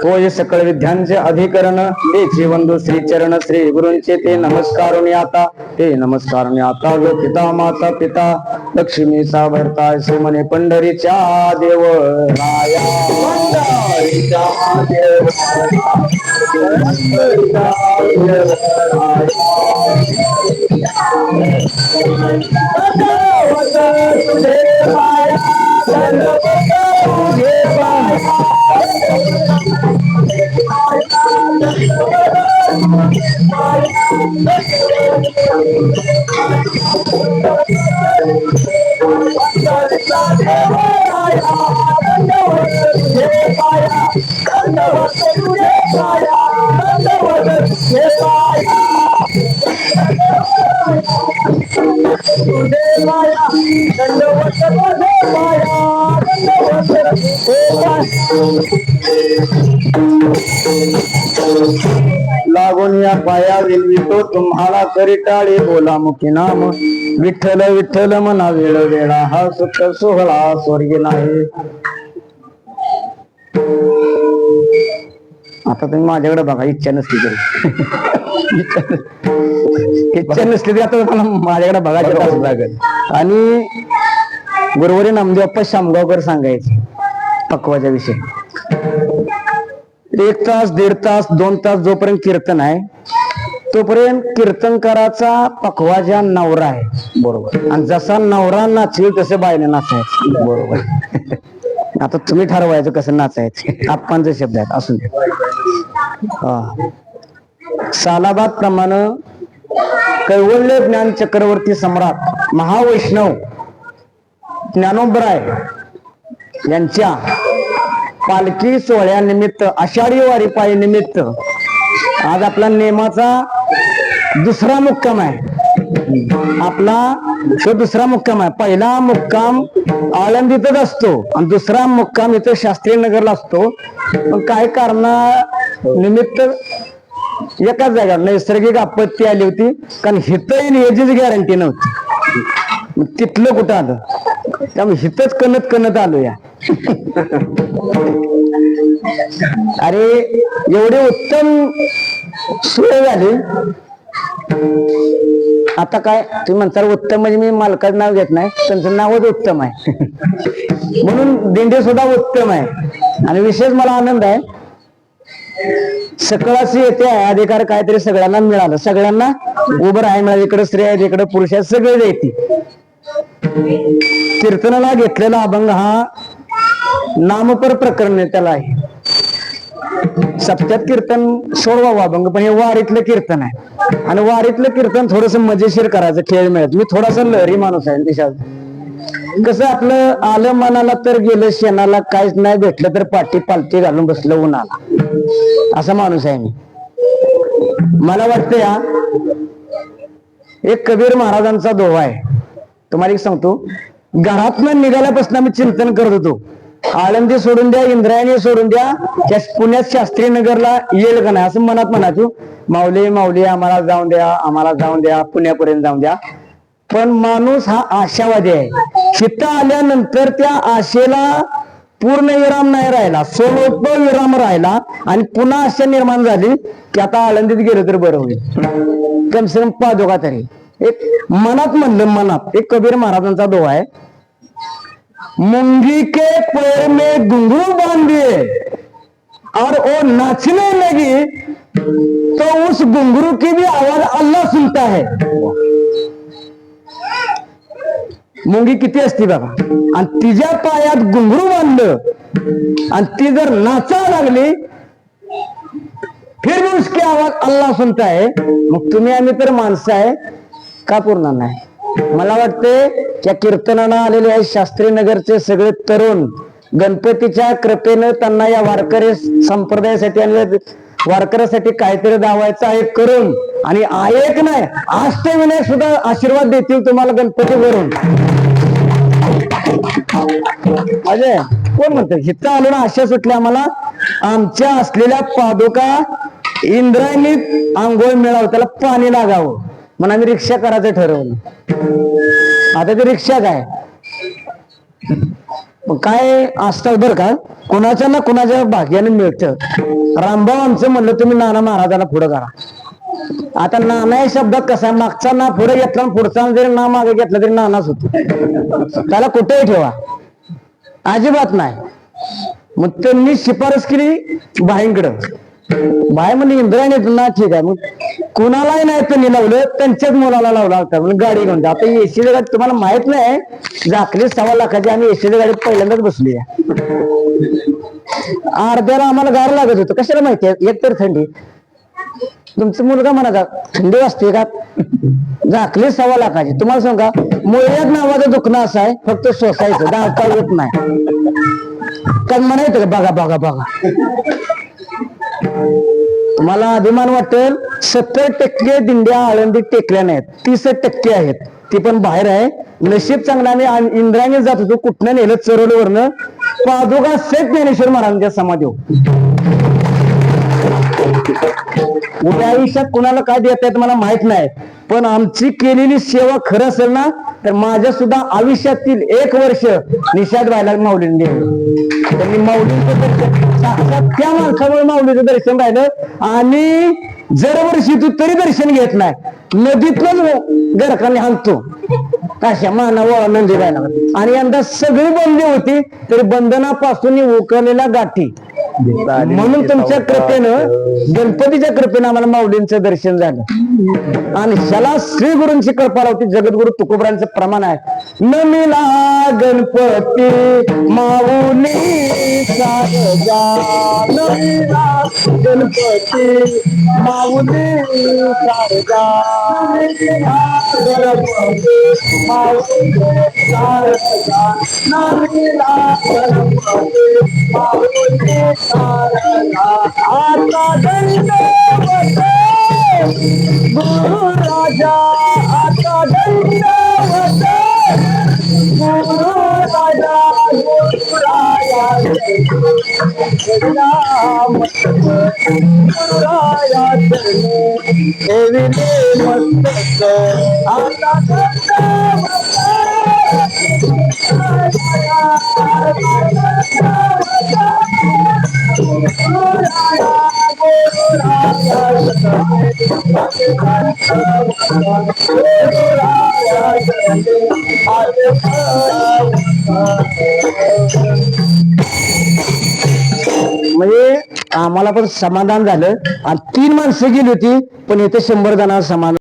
होय सकळ विद्यांचे अधिकरण तेचे बंधू श्री चरण श्री गुरूंचे ते नमस्कारुनी आता ते नमस्कारुनी आता जो पिता माता पिता लक्ष्मीचा भरता असे म्हणे पंढरीच्या देव राया पंढरीच्या देव लागून या पाया विलवितो तुम्हाला करिटाळे बोला मुखी नाम विठ्ठल विठ्ठल म्हणा वेळ वेळा हा सुख सोहळा स्वर्गी नाही. आता तुम्ही माझ्याकडे बघा, इच्छा नसली तरी इच्छा नसली तरी आता मला माझ्याकडे बघायचं लागेल. आणि गुरुवारी नामदेवप्पा शामगावकर सांगायचे पक्वाच्या विषयी. 1 तास 1.5 तास 2 तास जोपर्यंत कीर्तन आहे तोपर्यंत कीर्तनकाराचा पक्वाजा नवरा आहे, बरोबर. आणि जसा नवरा नाचेल तसे बायने नाचायचं, बरोबर. आता तुम्ही ठरवायचं कसं नाचायचं, आप्पांचे शब्द आहेत असून दे. सालाबाद प्रमाणे कैवल्य ज्ञान चक्रवर्ती सम्राट महावैष्णव ज्ञानोबराय यांच्या पालखी सोहळ्यानिमित्त आषाढी वारी पायी निमित्त आज आपला नेमाचा दुसरा मुक्काम आहे. आपला तो दुसरा मुक्काम आहे. पहिला मुक्काम आळंदीतच असतो आणि दुसरा मुक्काम इथं शास्त्री नगरला असतो. पण काही कारणानिमित्त एकाच जागा नैसर्गिक आपत्ती आली होती, कारण हिथं याचीच गॅरंटी नव्हती. तिथलं कुठं आलं, त्यामुळे हिथंच कणत आलो या. अरे एवढी उत्तम सोय झाली. आता काय तुम्ही म्हणता उत्तम म्हणजे मी मालकाचं नाव घेत नाही, त्यांचं नावच उत्तम आहे म्हणून दिंडी सुद्धा उत्तम आहे. आणि विशेष मला आनंद आहे, सकळाची येते आहे अधिकार काहीतरी सगळ्यांना मिळालं, सगळ्यांना उभं राहायला मिळालं. इकडे स्त्री आहेत, इकडे पुरुष आहेत, सगळे येते. कीर्तनाला घेतलेला अभंग हा नामपर प्रकरण त्याला आहे. सप्त्यात कीर्तन 16वा अभंग, पण हे वारीतलं कीर्तन आहे. आणि वारीतलं कीर्तन थोडस मजेशीर करायचं, खेळ मिळत. मी थोडासा लहरी माणूस आहे दिशात. कसं आपलं आलं मनाला तर गेलं शेणाला, काहीच नाही भेटलं तर पाठी पालटी घालून बसलं उन्हाला, असा माणूस आहे मी. मला वाटतं या एक कबीर महाराजांचा दोहा आहे, तुम्हाला एक सांगतो. घरातनं निघाल्यापासून आम्ही चिंतन करत होतो, आळंदी सोडून द्या, इंद्रायणी सोडून द्या, त्या पुण्यात शास्त्री नगरला येईल का नाही असं मनात म्हणायचो. माऊली माऊली आम्हाला जाऊन द्या, आम्हाला जाऊन द्या, पुण्यापर्यंत जाऊन द्या. पण माणूस हा आशावादी आहे. तिथं आल्यानंतर त्या आशेला पूर्ण विराम नाही राहिला, स्वल्प विराम राहिला. आणि पुन्हा आशा निर्माण झाली की आता आळंदीत गेलं तर बरं होईल, कमसे कम पादोका तरी. एक मनात म्हणलं, मनात एक कबीर महाराजांचा दोहा आहे, मुंगी के पैर में घुंघरू बांध दिए और वो नाचने लगी तो उस घुंघरू की भी आवाज अल्लाह सुनता है. मुंगी किती असती बघा, आणि तिच्या पायात घुंघरू बांधलं आणि ती जर नाचायला लागली फिर भी उसकी आवाज अल्लाह सुनता है. मग तुम्ही आम्ही तर माणसं आहे का पूर्ण नाही. मला वाटते त्या कीर्तनाला आलेले आहे शास्त्री नगरचे सगळे तरुण, गणपतीच्या कृपेनं त्यांना या वारकरी संप्रदायासाठी आणि वारकऱ्यासाठी काहीतरी दावायचं आहे करून. आणि एक नाही अष्टविनायक सुद्धा आशीर्वाद देतील तुम्हाला गणपती वरून. अजय कोण म्हणत हिथं आलो ना आशा सुटल्या आम्हाला, आमच्या असलेल्या पादुका इंद्रायणीत आंघोळ मिळावं, त्याला पाणी लागावं म्हणून आम्ही रिक्षा करायचं ठरवलं. आता ती रिक्षा काय मग काय असतात बरं का, कुणाच्या ना कुणाच्या भाग्याने मिळतं. रामभाऊ आमचं म्हणलं तुम्ही नाना महाराजाला पुढं करा. आता नाना या शब्दात कसा, मागचा ना पुढे घेतला पुढचा जरी ना मागे घेतला तरी नानाच होतो, त्याला कुठेही ठेवा, अजिबात नाही. मग त्यांनी शिफारस केली भाईंकडं. भाई म्हणजे इंद्रायणी ना ठीक आहे, मग कुणालाही नाही त्यांनी लावलं, त्यांच्याच मुलाला लावला होता म्हणजे गाडी घेऊन. आता एसी गाडी तुम्हाला माहित नाही, झाकली 1.25 लाखाची, आम्ही एसी गाडीत पहिल्यांदाच बसली. अर्ध्याला आम्हाला गार लागत होतं, कशाला माहितीये, एकतर थंडी. तुमचा मुलगा म्हणाला थंडी वाजते का, झाकली 1.25 लाखाची. तुम्हाला सांगा मुळ्यात नावाचं दुखणं असं आहे, फक्त सोसायचं, दाळता येत नाही. काय म्हणायचं का बघा बघा बघा. तुम्हाला अभिमान वाटेल, 70% दिंड्या आळंदीत टेकल्या नाहीत, 30% आहेत, ती पण बाहेर आहे. नशीब चांगला आम्ही इंद्रायणी जात होतो, कुठनं नेलं चरोलीवरनं, पादुका सेठ ज्ञानेश्वर महाराजांच्या समाधी. उद्या आयुष्यात कुणाला काय देत आहेत मला माहित नाही, पण आमची केलेली सेवा खरं असेल ना, तर माझ्या सुद्धा आयुष्यातील 1 वर्ष निषाद व्हायला माऊलींनी दिलं. त्यांनी माऊलींचं दर्शन, साक्षात त्या माणसामुळे माऊलीचं दर्शन राहिलं. आणि दरवर्षी तू तरी दर्शन घेत नाही, नदीतूनच गरकाने हाणतो कशा मानावं नंदी राहिला. आणि यंदा सगळी बंदी होती, तरी बंधनापासून उकळलेल्या गाठी. म्हणून तुमच्या कृपेनं, गणपतीच्या कृपेनं आम्हाला माऊलींचं दर्शन झालं. आणि ह्याला श्री गुरूंची कृपा होती, जगद्गुरु तुकोबरांचं प्रमाण आहे. नमिला गणपती माऊली सारजा, नमिला गणपती माऊली सारजा, गणपती माऊली सारजा, नमिला गणपती माऊली सारजा. आता दंडवत गुरु राजा, आता दंडवत गुरु राजा, गुरु राया गुरु राया देविले मस्तक. आता म्हणजे आम्हाला पण समाधान झालं. आणि 3 माणसं गेली होती, पण इथे 100 जणांना समाधान